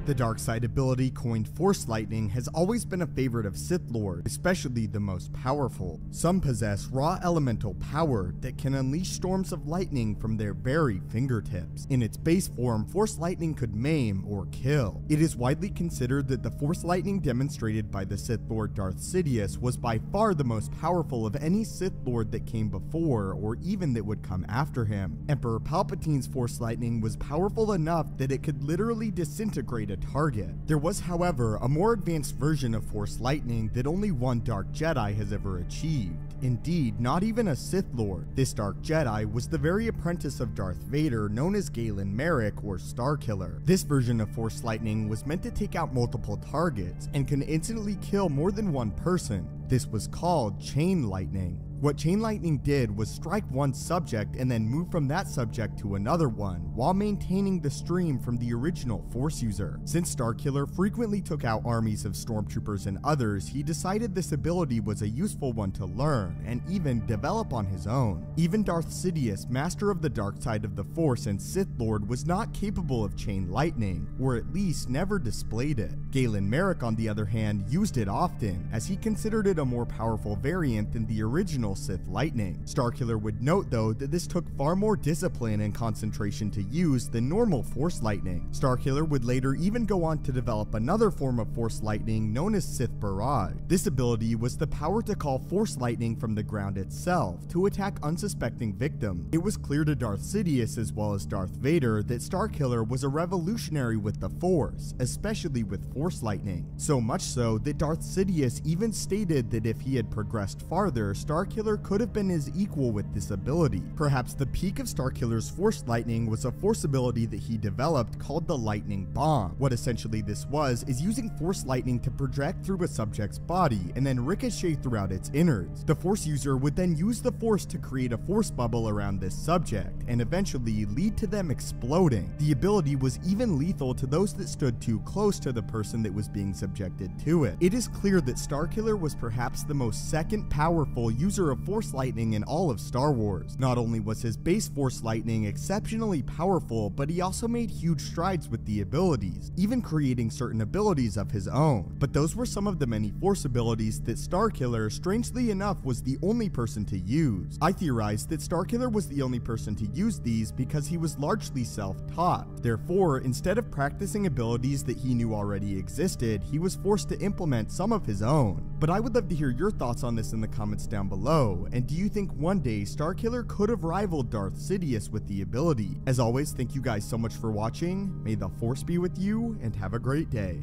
The dark side ability, coined Force Lightning, has always been a favorite of Sith Lords, especially the most powerful. Some possess raw elemental power that can unleash storms of lightning from their very fingertips. In its base form, Force Lightning could maim or kill. It is widely considered that the Force Lightning demonstrated by the Sith Lord Darth Sidious was by far the most powerful of any Sith Lord that came before, or even that would come after him. Emperor Palpatine's Force Lightning was powerful enough that it could literally disintegrate a target. There was, however, a more advanced version of Force Lightning that only one Dark Jedi has ever achieved. Indeed, not even a Sith Lord. This Dark Jedi was the very apprentice of Darth Vader, known as Galen Marek or Starkiller. This version of Force Lightning was meant to take out multiple targets and can instantly kill more than one person. This was called Chain Lightning. What Chain Lightning did was strike one subject and then move from that subject to another one, while maintaining the stream from the original Force user. Since Starkiller frequently took out armies of stormtroopers and others, he decided this ability was a useful one to learn, and even develop on his own. Even Darth Sidious, master of the dark side of the Force and Sith Lord, was not capable of Chain Lightning, or at least never displayed it. Galen Marek, on the other hand, used it often, as he considered it a more powerful variant than the original Sith Lightning. Starkiller would note though that this took far more discipline and concentration to use than normal Force Lightning. Starkiller would later even go on to develop another form of Force Lightning known as Sith Barrage. This ability was the power to call Force Lightning from the ground itself to attack unsuspecting victims. It was clear to Darth Sidious as well as Darth Vader that Starkiller was a revolutionary with the Force, especially with Force Lightning. So much so that Darth Sidious even stated that if he had progressed farther, Starkiller could have been his equal with this ability. Perhaps the peak of Starkiller's Force Lightning was a Force ability that he developed called the Lightning Bomb. What essentially this was is using Force Lightning to project through a subject's body and then ricochet throughout its innards. The Force user would then use the Force to create a Force bubble around this subject and eventually lead to them exploding. The ability was even lethal to those that stood too close to the person that was being subjected to it. It is clear that Starkiller was perhaps the most second powerful user of Force Lightning in all of Star Wars. Not only was his base Force Lightning exceptionally powerful, but he also made huge strides with the abilities, even creating certain abilities of his own. But those were some of the many Force abilities that Starkiller, strangely enough, was the only person to use. I theorized that Starkiller was the only person to use these because he was largely self-taught. Therefore, instead of practicing abilities that he knew already existed, he was forced to implement some of his own. But I would love to hear your thoughts on this in the comments down below, and do you think one day Starkiller could have rivaled Darth Sidious with the ability? As always, thank you guys so much for watching, may the Force be with you, and have a great day.